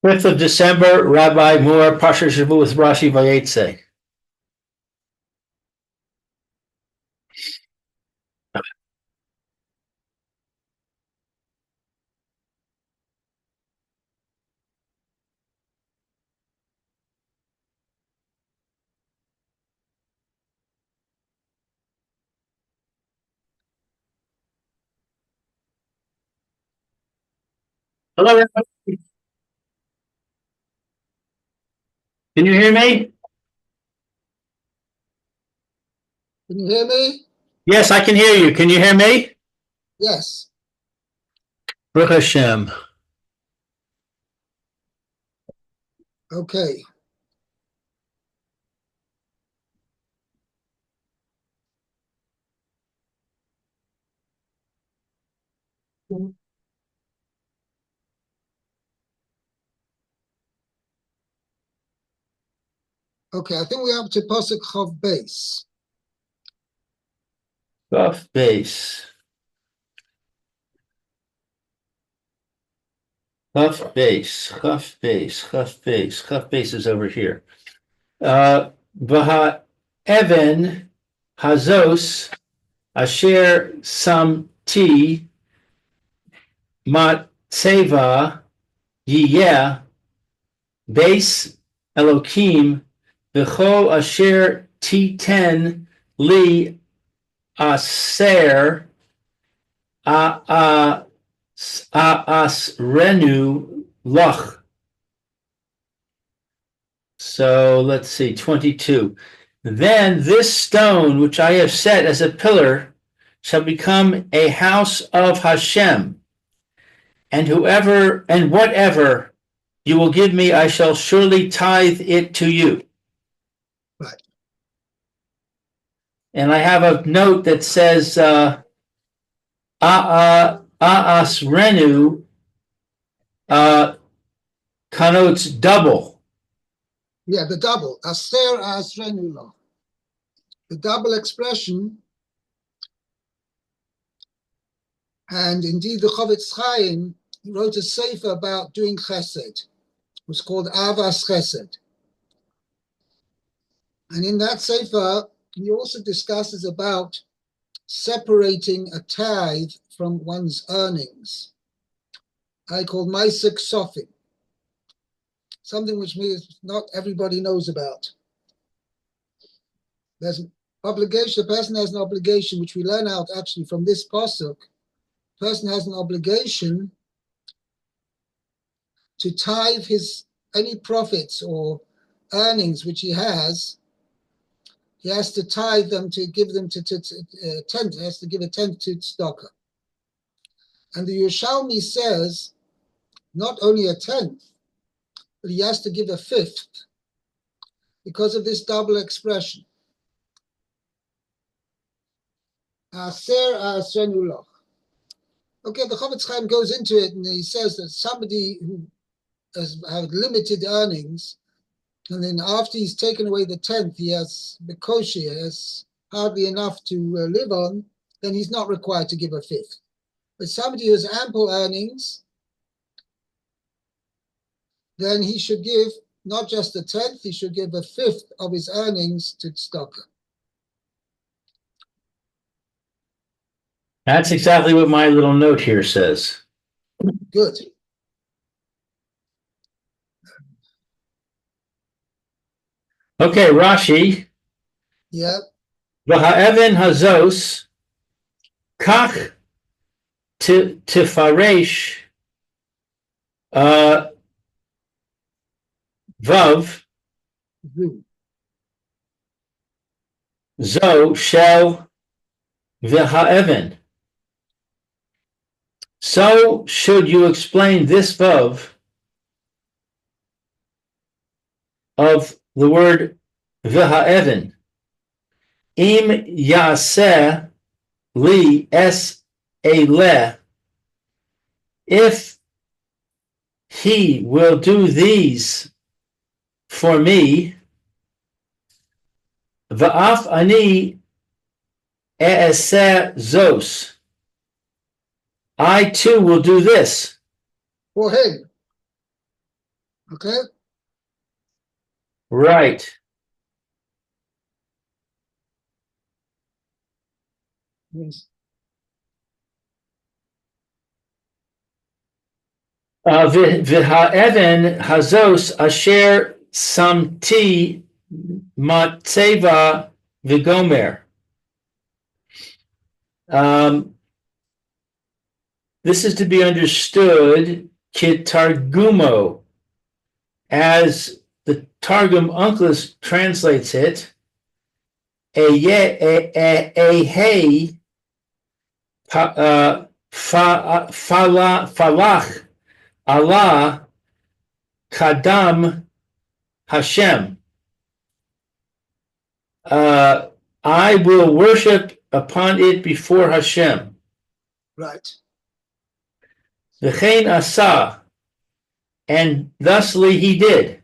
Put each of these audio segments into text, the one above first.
5th of December, Rabbi Moore, Parsha Hashavua with Rashi Vayeitze. Hello, Rabbi. Can you hear me? Can you hear me? Yes, I can hear you. Can you hear me? Yes. Baruch Hashem. Okay. Okay, I think we're up to Pasuk Chav Beis. Chaf base. Chaf base. Chaf base. Chaf base. Chaf base is over here. Vaha Evan Hazos Asher Samti Matseva Yiyeh Base Elokim V'chol Asher T10 Li Aser Asrenu Lach. So let's see, 22. Then this stone which I have set as a pillar shall become a house of Hashem, and whoever and whatever you will give me, I shall surely tithe it to you. Right. And I have a note that says Asrenu connotes double. Yeah, the double. Aser Asrenu Lo. The double expression. And indeed, the Chovetz Chaim wrote a sefer about doing chesed. It was called Avas Chesed. And in that sefer, he also discusses about separating a tithe from one's earnings. I call Maisik Sofim, something which not everybody knows about. There's an obligation, the person has an obligation, which we learn out actually from this pasuk. The person has an obligation to tithe any profits or earnings which he has to tithe them, to give them to tenth. He has to give a tenth to tzedakah. And the Yerushalmi says not only a tenth, but he has to give a fifth because of this double expression. Aser asrenu loch. Okay, the Chovetz Chaim goes into it and he says that somebody who has had limited earnings, and then after he's taken away the tenth, he has bekoshi, has hardly enough to live on, then he's not required to give a fifth. But somebody who has ample earnings, then he should give not just a tenth, he should give a fifth of his earnings to tzedakah. That's exactly what my little note here says. Good. Okay, Rashi. Yeah. V'ha'even hazos kach tifaresh vav zo shel v'ha'even. So should you explain this vav of the word v'ha'even. Im yaseh li es eleh. If he will do these for me, va'af ani e'eseh zos. I too will do this. For him. Okay? Right. Yes. V'ha'even hazos asher samti matzeva v'gomer. This is to be understood kitargumo, as the Targum Onkelos translates it, ehei falach Allah kadam Hashem. I will worship upon it before Hashem. Right. V'chein asa, and thusly he did.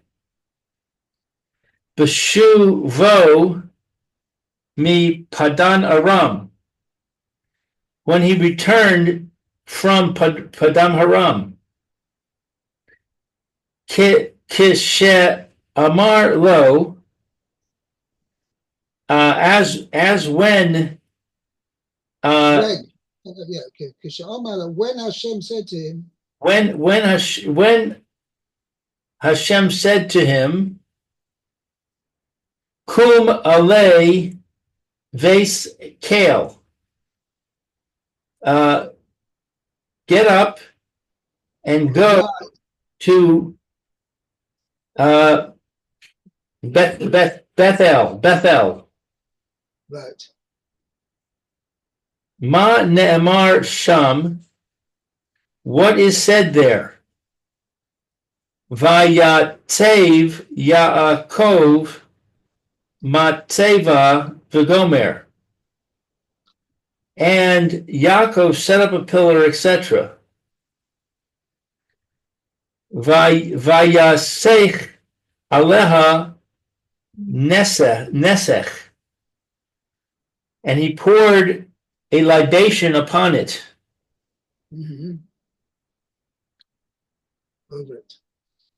B'shuvo mi Padan Aram, when he returned from Padam Haram. Kishe Amar Lo, as when Greg. Yeah, okay. When Hashem said to him, when Hashem said to him, Kum alei ves kale, get up and go to Bethel. right. Ma ne'emar sham, what is said there? Vayatzev Yaakov matzeva v'gomer. And Yaakov set up a pillar, etc. Vayasech aleha nesech. And he poured a libation upon it. Mm-hmm. Over it.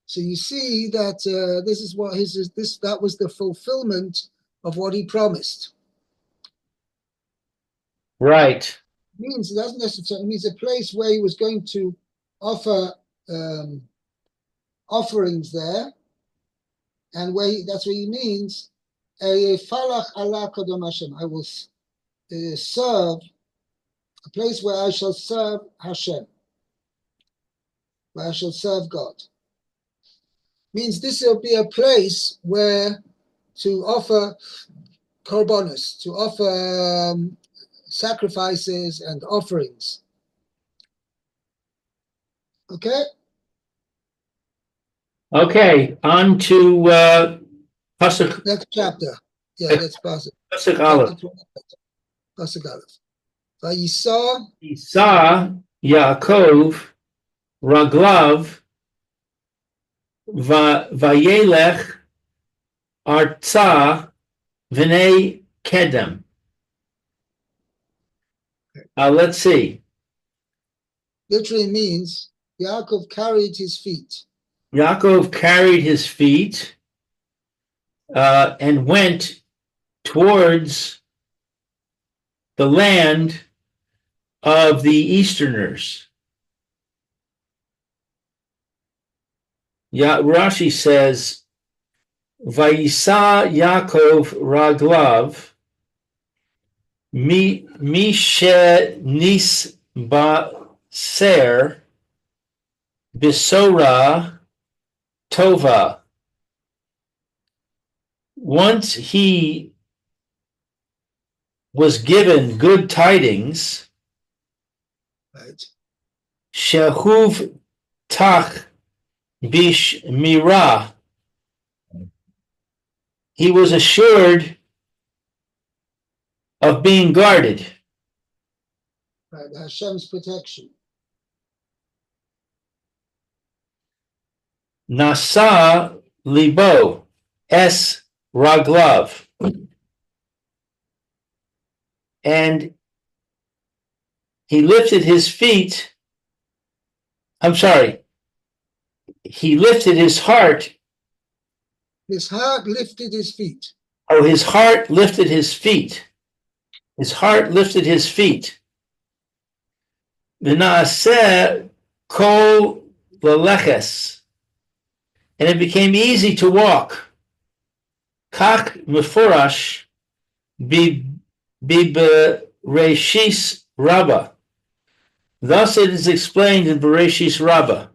So you see that this is what that was the fulfillment of what he promised. Right. It doesn't necessarily means a place where he was going to offer offerings there, and that's what he means. Falach Allah kadom Hashem. I will serve a place where I shall serve Hashem, where I shall serve God. Means this will be a place where to offer korbanos, to offer sacrifices and offerings. Okay? Okay, on to Pasuk. Next chapter. Yeah, that's Pasuk. Pasuk Aleph. Pasuk Aleph. Vayisa Yaakov Raglav Vayelech Artza V'nei Kedem. Let's see. literally means Yaakov carried his feet. Yaakov carried his feet and went towards the land of the Easterners. Rashi says, Vayisa Yaakov Raglav Mishe Nis Baser Bisora Tova. Once he was given good tidings, Right. Shehuv Tach Bish Mira, he was assured of being guarded. Right. Hashem's protection. Nasa Libo Es Raglav. And he lifted his feet. I'm sorry. he lifted his heart. His heart lifted his feet. Oh, his heart lifted his feet. His heart lifted his feet. V'naaseh kol leleches. And it became easy to walk. Kach mefurash Bereshis Rabbah. Thus it is explained in Bereshis Rabbah.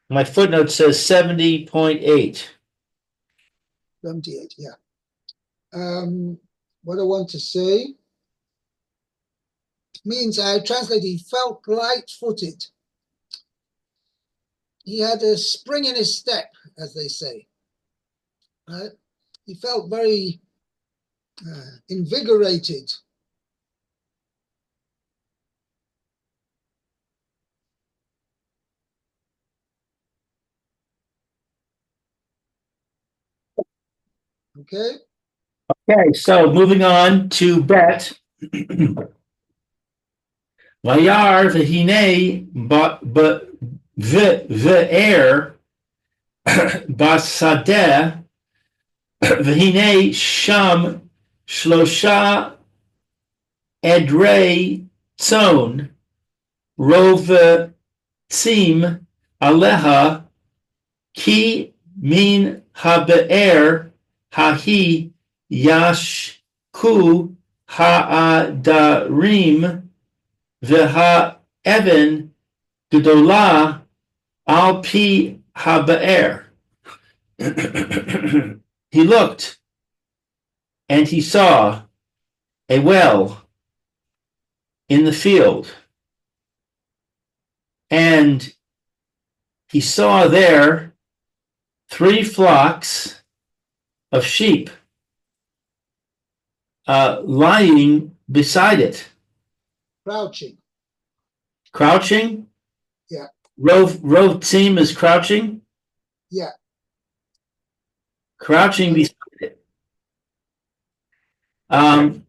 My footnote says 70.8. 78, yeah. What I want to say means, I translate, he felt light-footed. He had a spring in his step, as they say. Right? He felt very invigorated. Okay? Okay, so moving on to Bet. Vayar v'hinei v'er basadeh v'hinei sham shlosha edrei tzon rovetzim aleha ki min habe'er hahi yashku ha'adarim v'ha'evan gedolah al pi habe'er. He looked and he saw a well in the field, and he saw there 3 flocks of sheep lying beside it. Crouching. Crouching? Yeah. Rovetzim is crouching? Yeah. Crouching beside it. For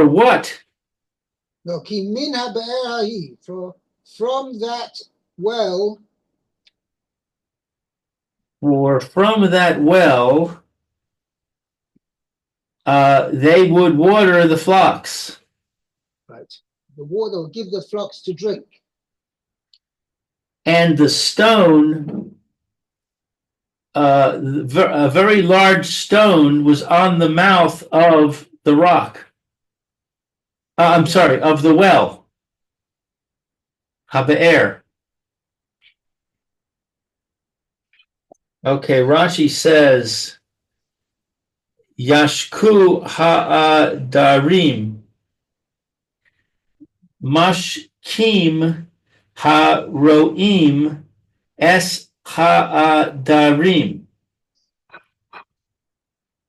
what? No, ki min habe'er hahi, from that well. For from that well, they would water the flocks. Right. The water will give the flocks to drink. And the stone, a very large stone, was on the mouth of the rock. I'm sorry, of the well. Habe'er. Okay, Rashi says, Yashku ha'adarim mashkim ha'roim es ha'adarim.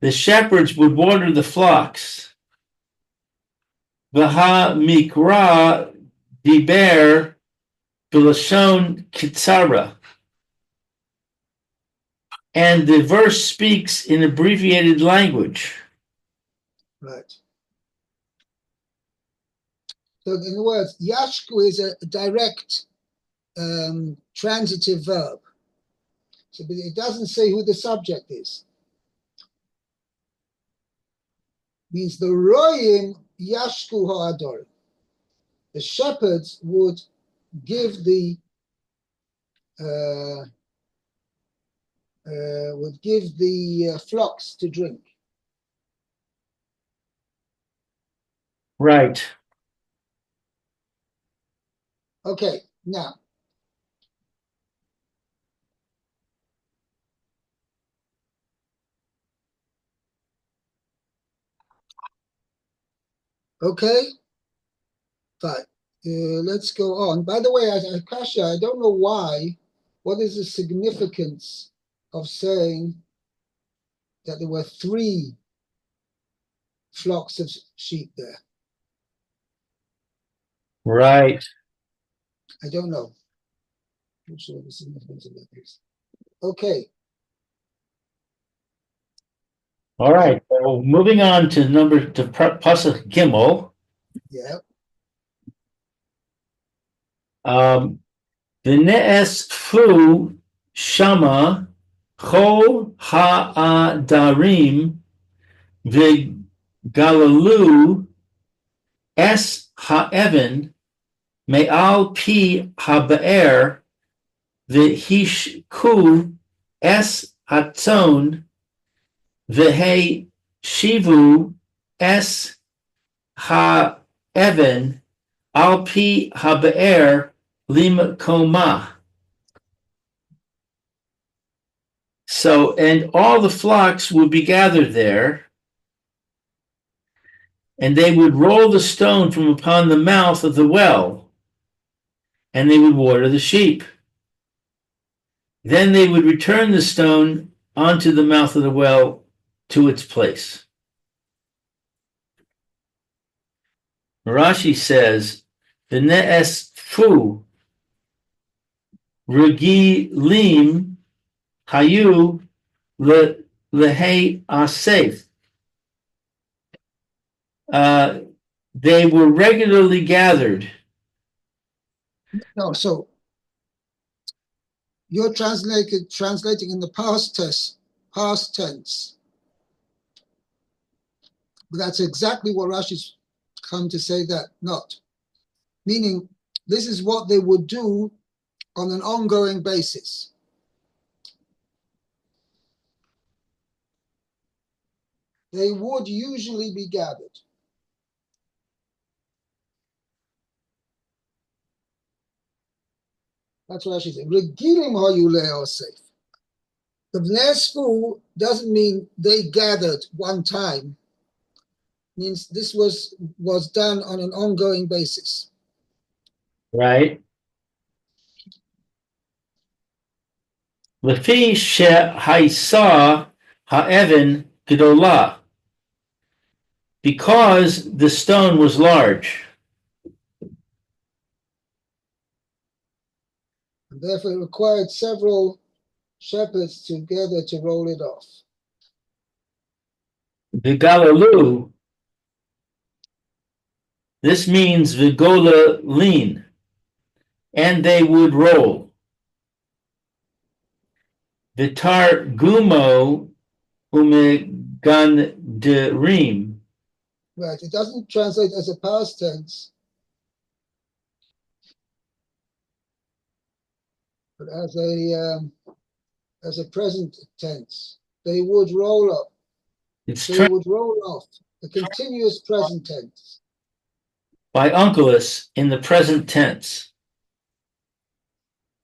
The shepherds would water the flocks. V'ha mikra diber b'lashon kitzara. And the verse speaks in abbreviated language. Right. So in other words, yashku is a direct transitive verb. So it doesn't say who the subject is. Means the royim yashku ha'ador. The shepherds would give the flocks to drink. Right. Okay, now. Okay, fine. Let's go on. By the way, Kasha, I don't know why. What is the significance of saying that there were 3 flocks of sheep there? Right. I don't know. I'm not sure what the significance of that is. Okay. All right. So moving on to Pasuk Gimel. Yeah. V'ne'esfu shama chol ha'adarim v'galalu es ha'evan me'al pi ha'be'er v'hishku es hatzon v'hei shivu es ha'evan al pi ha'be'er limkoma. So, and all the flocks would be gathered there, and they would roll the stone from upon the mouth of the well, and they would water the sheep. Then they would return the stone onto the mouth of the well to its place. Rashi says, V'ne'esfu regilim hayu lehei asef. They were regularly gathered. No, so you're translating in the past tense. But that's exactly what Rashi's come to say that not. Meaning, this is what they would do on an ongoing basis. They would usually be gathered. That's what Rashi said. Regilim hayu le'osef. The v'ne'esfu doesn't mean they gathered one time. It means this was done on an ongoing basis. Right? Lefi she'haisa ha'evan gedolah. Because the stone was large. And therefore, it required several shepherds together to roll it off. V'galalu, this means v'gola lean, and they would roll. V'tar gumo umeganderim. Right, it doesn't translate as a past tense, but as a present tense. They would roll up. They would roll off. The continuous present tense. By Onkelos in the present tense.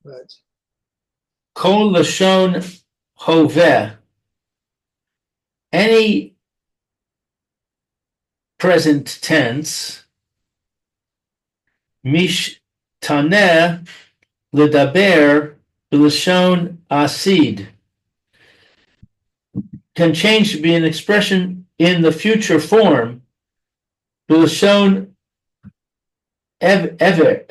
Right. Kol lashon hoveh. Any present tense. Mishtaneh ledaber b'lashon asid. Can change to be an expression in the future form. B'lashon avar,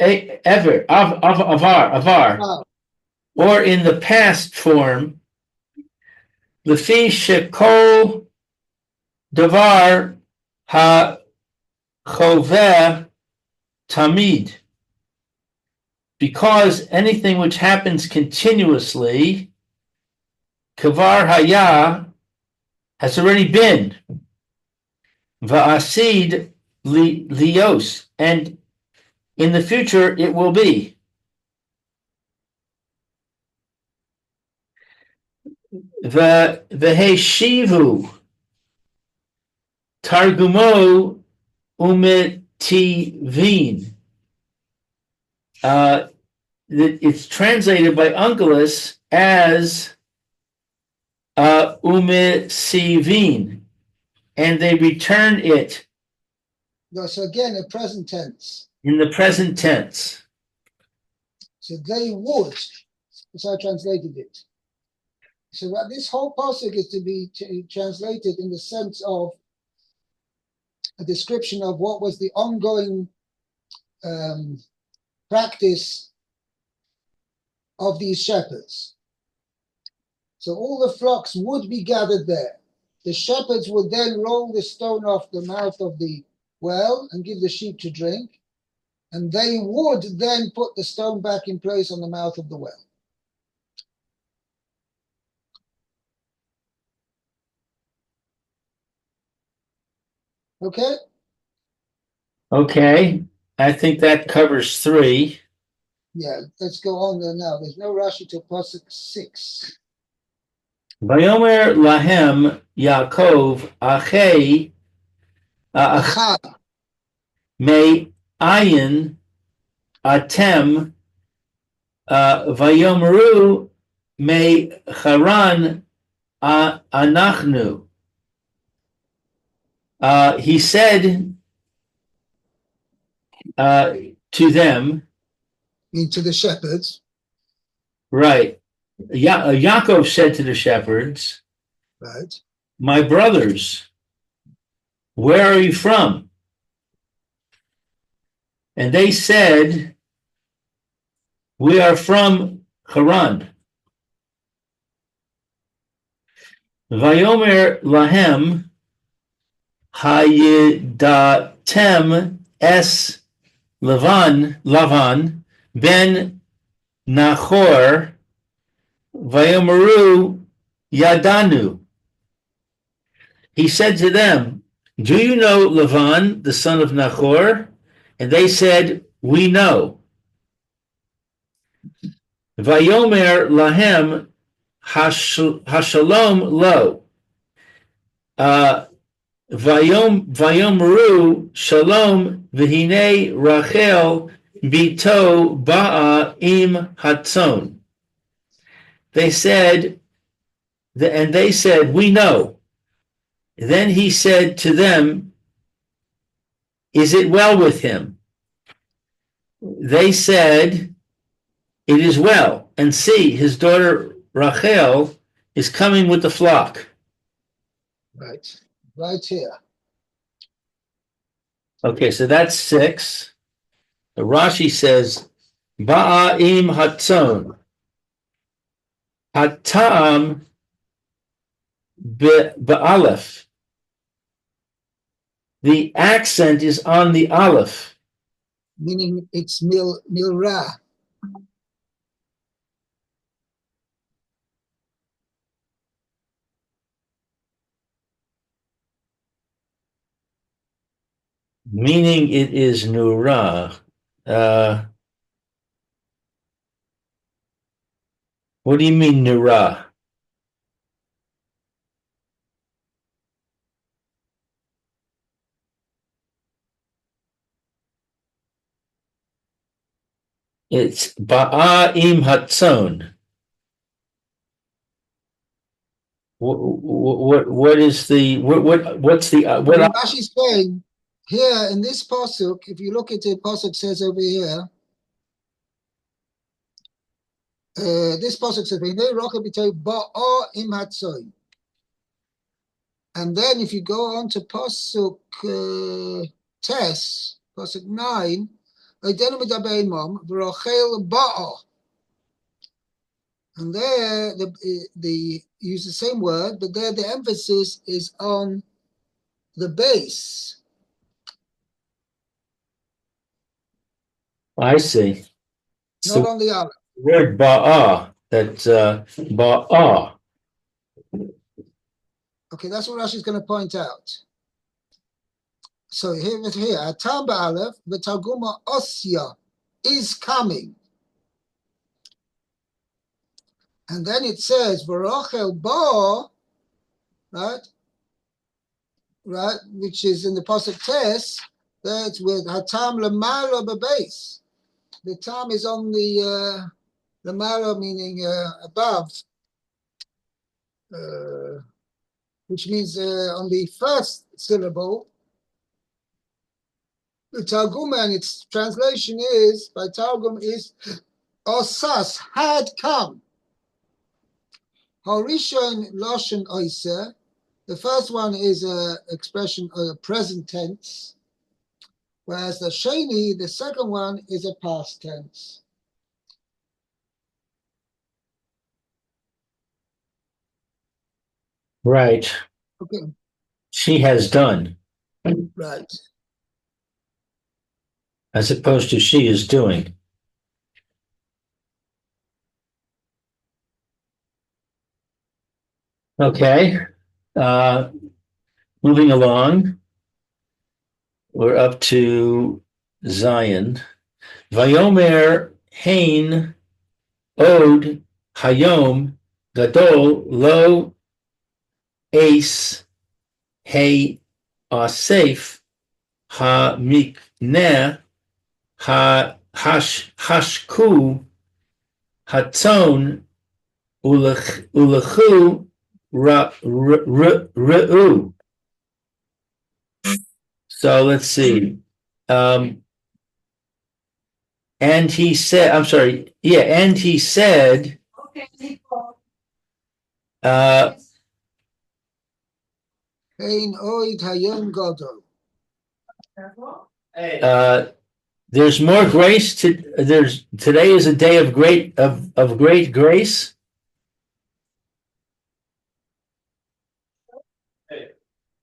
or in the past form, lefi shekol davar ha-choveh tamid, because anything which happens continuously, kavar haya, has already been, va'asid lios, and in the future it will be. V'heshivu targumo umetivin. It's translated by Onkelos as umesivin, and they return it. No, so again, a present tense. In the present tense. So they would. That's how I translated it. So this whole passage is to be translated in the sense of a description of what was the ongoing practice of these shepherds. So all the flocks would be gathered there. The shepherds would then roll the stone off the mouth of the well and give the sheep to drink. and they would then put the stone back in place on the mouth of the well. Okay? Okay. I think that covers 3. Yeah, let's go on there now. There's no Rashi till Pasuk 6. Vayomer lahem Yaakov achei Achai, me ayin atem vayomru me charan anachnu. He said to them, into the shepherds, right, Yaakov said to the shepherds, right? my brothers, where are you from? And they said, we are from Haran. Vayomer lahem hayidatem es Lavan ben Nachor vayomeru yadanu. He said to them, do you know Lavan, the son of Nachor? And they said, we know. Vayomer lahem hashalom lo. Vayomru shalom v'hine Rachel bito ba'a im hatzon. They said, we know. Then he said to them, is it well with him? They said, it is well. And see, his daughter Rachel is coming with the flock. Right. Right here. Okay, so that's 6. The Rashi says, Ba'im hatzon. Hatam ba'aleph. The accent is on the aleph. Meaning it's milra. Meaning it is nura. What do you mean nura? It's ba'im hatzon. What's the What Rashi's saying here in this pasuk, if you look at the pasuk says over here, this pasuk says, and then if you go on to pasuk tes, pasuk 9, and there the use the same word, but there the emphasis is on the base. I see. Not on the aleph. Word ba'a. That's ba'a. Okay, that's what Rashi is going to point out. So here, Atam ba'aleph, v'targuma osya is coming. And then it says, v'rochel ba, right, which is in the pasuk tes, that's with hatam lemala b'beis. The tam is on the lemala, meaning above, which means on the first syllable. The Targum and its translation is, by Targum, is Osas, had come. Harishon Loshen Oise. The first one is an expression of a present tense, whereas the Sheni, the second one, is a past tense. Right. Okay. She has done. Right. as opposed to she is doing. Okay. Moving along, we're up to Zion. Vayomer Hain Od Hayom Gadol Lo Ace Hey Asef Ha Mikneh Ha Hashku Hatzon Ulechu Re'u. So let's see. And he said, I'm sorry, yeah, and he said, Ein oid hayom gadol. there's more grace today is a day of great grace.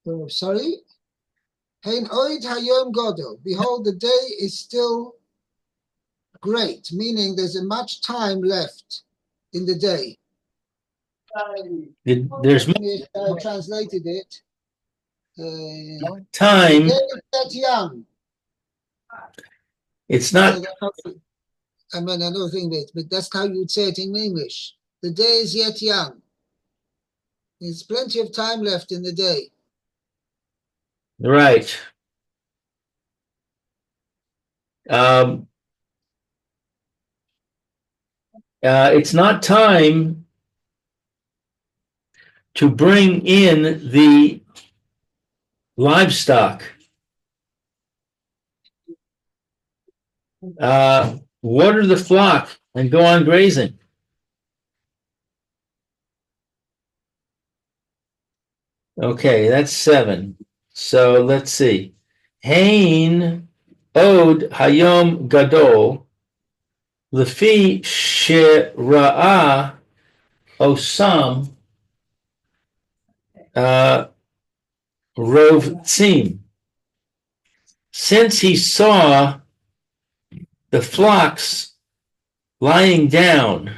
Oh, sorry. Hein oid hayom gadol. Behold, the day is still great, meaning there's much time left in the day. There's I translated it. time. The day is yet young. It's not. I mean, I don't think that, but that's how you'd say it in English. The day is yet young. There's plenty of time left in the day. Right. It's not time to bring in the livestock. Water the flock and go on grazing. Okay, that's 7. So let's see. Hain Od Hayom Gadol Lefi Shera'a Osam Rovtzim. Since he saw the flocks lying down,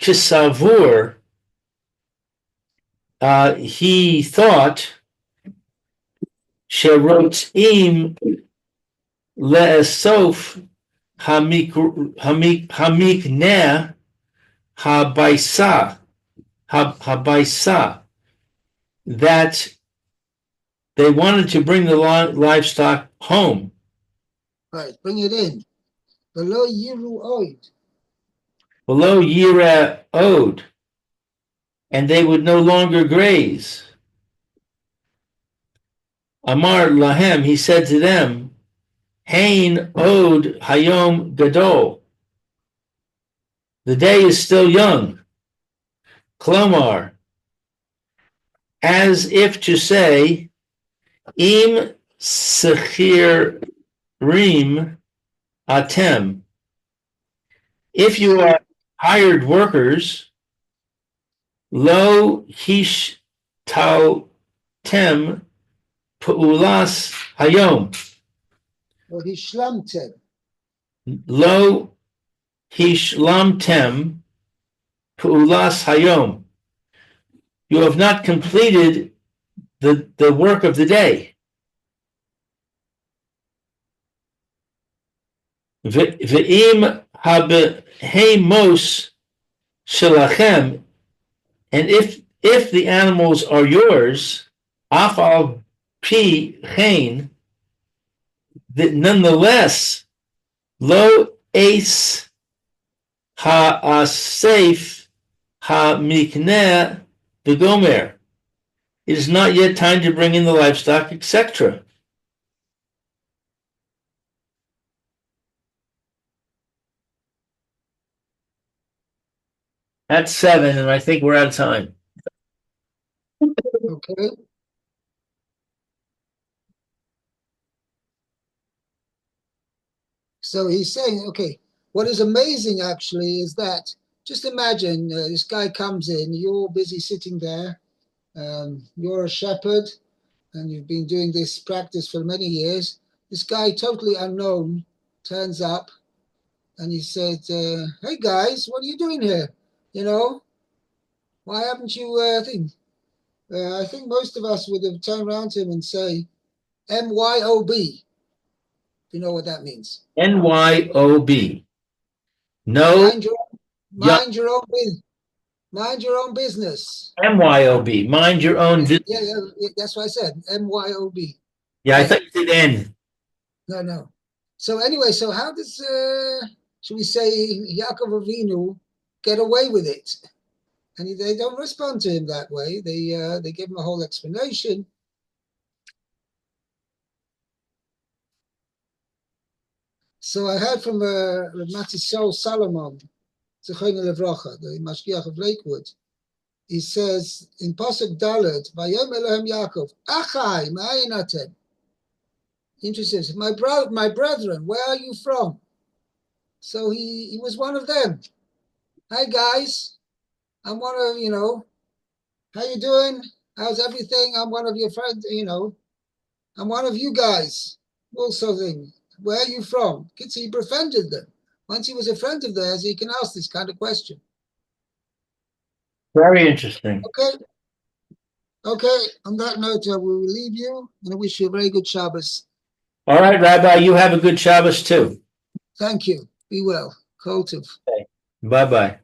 Kisavur, he thought, Sherotzim Le'esof Hamikneh Habaisa, that they wanted to bring the livestock home. Right, bring it in. Below Yiru Oid. Below Yira Od, and they would no longer graze. Amar Lahem, he said to them, Hain Od Hayom Gadol. The day is still young. Klomar, as if to say, Im Sechir Rim Atem. If you are hired workers, Lo Hish Tau Tem Pu'ulas Hayom. Or Hishlamtem. Lo Hishlamtem Pu'ulas Hayom. You have not completed the work of the day. Ve'im habehemos shelachem, and if the animals are yours, afal pi chen, that nonetheless, lo ace ha'asef ha'mikneh begomer. It is not yet time to bring in the livestock, etc. That's 7, and I think we're out of time. Okay. So he's saying, okay, what is amazing actually is that just imagine this guy comes in, you're busy sitting there, you're a shepherd, and you've been doing this practice for many years. This guy, totally unknown, turns up and he said, hey guys, what are you doing here? You know, why haven't you I think most of us would have turned around to him and say, MYOB. You know what that means? NYOB. No, Mind your young. mind your own business. Mind your own business. MYOB. Mind your own business. Yeah, that's what I said. MYOB. Yeah, I Yeah. thought you said N. No. So anyway, so how does should we say Yaakov Avinu get away with it? And they don't respond to him that way. They give him a whole explanation. So I heard from Matisol Salomon, Zechoni Levracha, the Mashgiach of Lakewood. He says in Pasuk Dalet, Vayom Elohem Yaakov, Achai, ma'ayin atem. Interesting. My brethren, where are you from? So he was one of them. Hi guys, I'm one of, how you doing? How's everything? I'm one of your friends, I'm one of you guys. Also thing. Where are you from? He befriended them. Once he was a friend of theirs, he can ask this kind of question. Very interesting. Okay. On that note, we will leave you and I wish you a very good Shabbos. All right, Rabbi, you have a good Shabbos too. Thank you. Be well. Kol tov. Bye-bye.